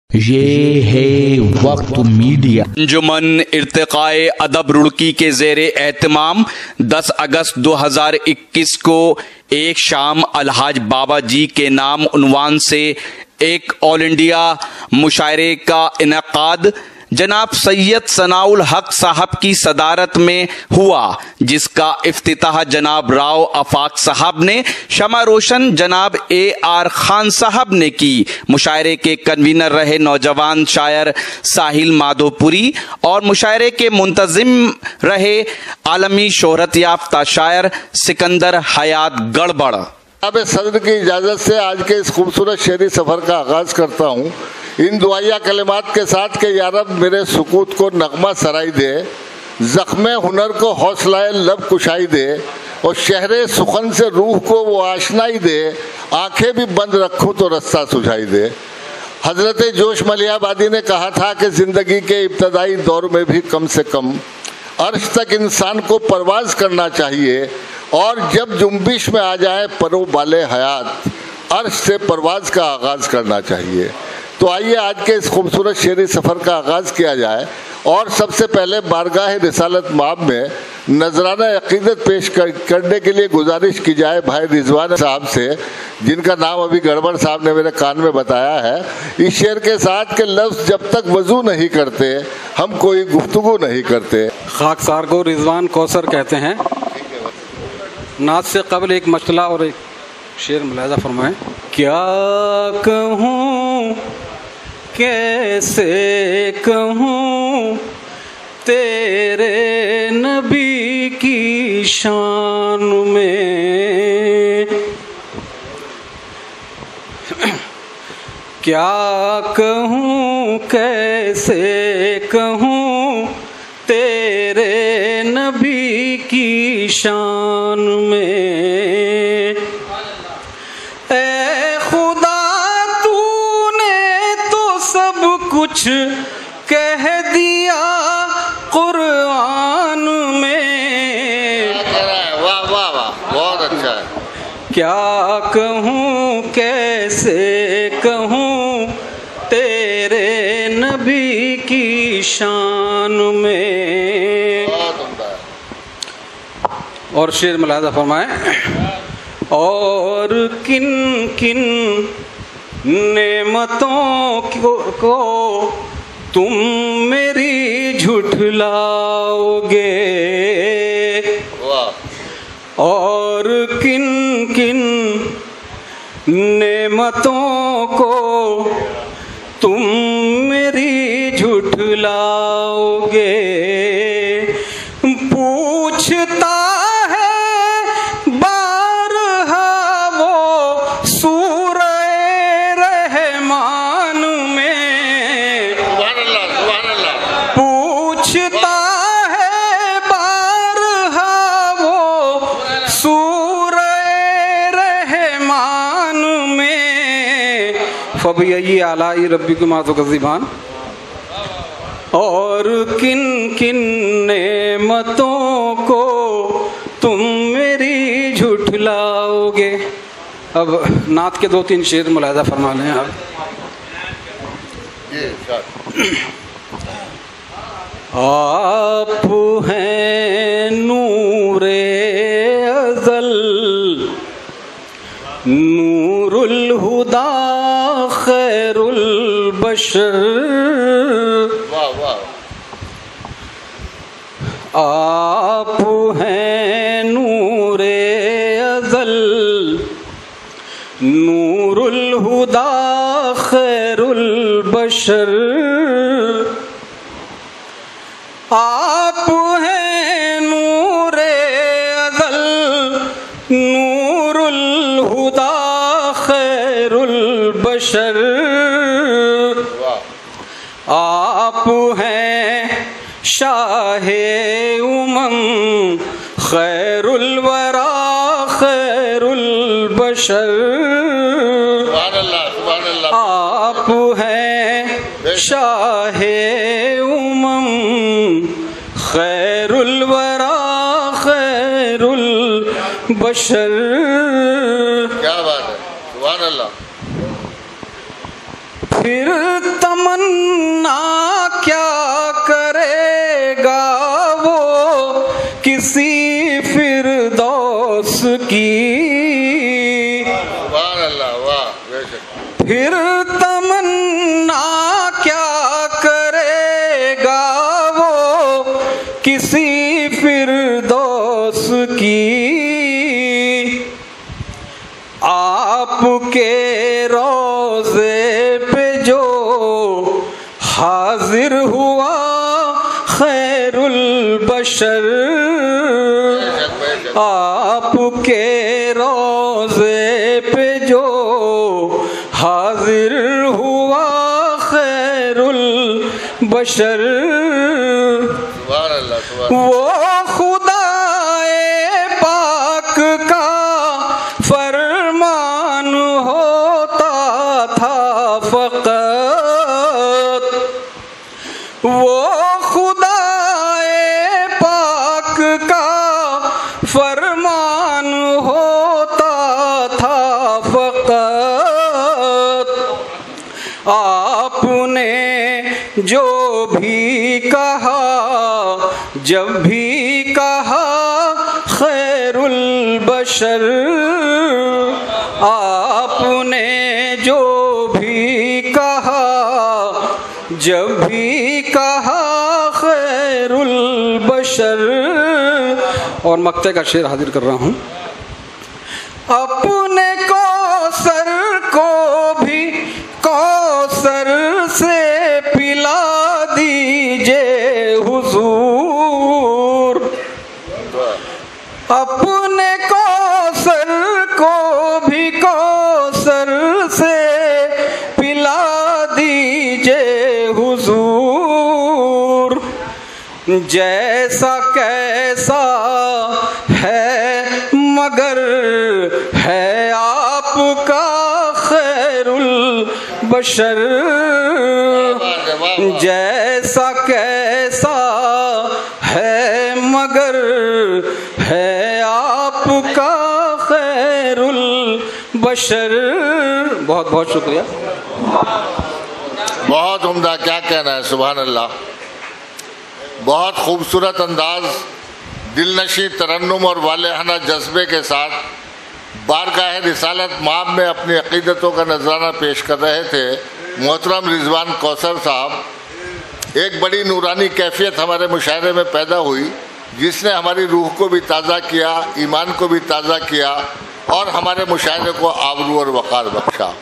ये है वक्त मीडिया। अंजुमन इर्तिकाए अदब रुड़की के ज़ेरे एहतमाम 10 अगस्त 2021 को एक शाम अलहाज बाबा जी के नाम उन्वान से एक ऑल इंडिया मुशायरे का इनेकाद जनाब सैयद सनाउल हक साहब की सदारत में हुआ, जिसका इफ्तिताह जनाब राव आफाक साहब ने, शमा रोशन जनाब AR खान साहब ने की। मुशायरे के कन्वीनर रहे नौजवान शायर साहिल माधोपुरी और मुशायरे के मुंतजिम रहे आलमी शोहरत याफ्ता शायर सिकंदर हयात गड़बड़। अब सदर की इजाज़त से आज के इस खूबसूरत शेरी सफ़र का आगाज़ करता हूँ इन दुआया कलिमात के साथ के या रब मेरे सुकूत को नगमा सराई दे, ज़ख्मे हुनर को हौसलाए लब कुशाई दे और शहरे सुखन से रूह को वो आशनाई दे, आंखें भी बंद रखूँ तो रास्ता सुझाई दे। हज़रत जोश मलियाबादी ने कहा था कि ज़िंदगी के इब्तदाई दौर में भी कम से कम अर्श तक इंसान को परवाज़ करना चाहिए और जब जुम्बिश में आ जाए परो बाले हयात, अर्श से परवाज़ का आगाज़ करना चाहिए। तो आइए आज के इस खूबसूरत शेरी सफ़र का आगाज़ किया जाए और सबसे पहले बारगाह रिसालत माब में नजराना अक़ीदत पेश करने के लिए गुजारिश की जाए भाई रिजवान साहब से, जिनका नाम अभी गड़बड़ साहब ने मेरे कान में बताया है, इस शेर के साथ के लफ्ज़ जब तक वज़ू नहीं करते हम कोई गुफ्तगू नहीं करते। खाकसार को रिजवान कौसर कहते हैं। नात से कबल एक मसला और एक शेर मुलाहिज़ा फरमाएं। क्या कहूँ कैसे कहूँ तेरे नबी की शान में, क्या कहूँ कैसे कहूँ तेरे नबी की शान में। ए खुदा तूने तो सब कुछ कह दिया कुरान में। वाह वाह वाह, बहुत अच्छा है। क्या कहूँ कैसे कहूँ तेरे नबी की शान में। और शेर मुलाहिज़ा फरमाएं। और किन किन नेमतों को तुम मेरी झुठलाओगे, और किन किन नेमतों को तुम मेरी झुठलाओगे। पूछता फबय्यी आलाई रब्बिकुमा तुकज़्ज़िबान। और किन किन नेमतों को तुम मेरी झुठलाओगे। अब नात के 2-3 शेर मुलाहिज़ा फरमा लें आप। आप हैं नूरे अज़ल नूरुल हुदा खैरुल बशर। आप हैं नूरे अज़ल नूरुल हुदा खैरुल बशर। आप हैं नूरे अज़ल नूरुल हुदा खैरुल बशर। आप हैं शाहे उमम खैरुल वरा खैरुल बशर। आप हैं शाहे उमम खैरुल वरा खैरुल बशर। क्या बात है, सुभान अल्लाह। फिर तमाम हाजिर हुआ खैरुल बशर, आपके रोज़े पे जो हाजिर हुआ खैरुल बशर, वो खुदाए पाक का फरमान होता था फ़क़त, वो खुदाए पाक का फरमान होता था फ़क़त। आपने जो भी कहा जब भी कहा खैरुल बशर, आपने जो भी कहा जब भी कहा खैरुल बशर। और मक्ते का शेर हाजिर कर रहा हूँ। अपने कौसर को भी कौसर से पिला दीजिए हुजूर, अपने कौसर को भी कौसर से पिला दीजिए हुजूर। जैसा कैसा है मगर है आपका खैरुल बशर, जैसा कैसा है मगर है आपका खैरुल बशर। बहुत बहुत शुक्रिया। बहुत उम्दा, क्या कहना है, सुभान अल्लाह। बहुत खूबसूरत अंदाज, दिलनशी तरन्नुम और वालेहाना जज्बे के साथ बारगाह रिसालत माब में अपनी अकीदतों का नजराना पेश कर रहे थे मोहतरम रिजवान कौसर साहब। एक बड़ी नूरानी कैफियत हमारे मुशायरे में पैदा हुई जिसने हमारी रूह को भी ताज़ा किया, ईमान को भी ताज़ा किया और हमारे मुशायरे को आबरू और वक़ार बख्शा।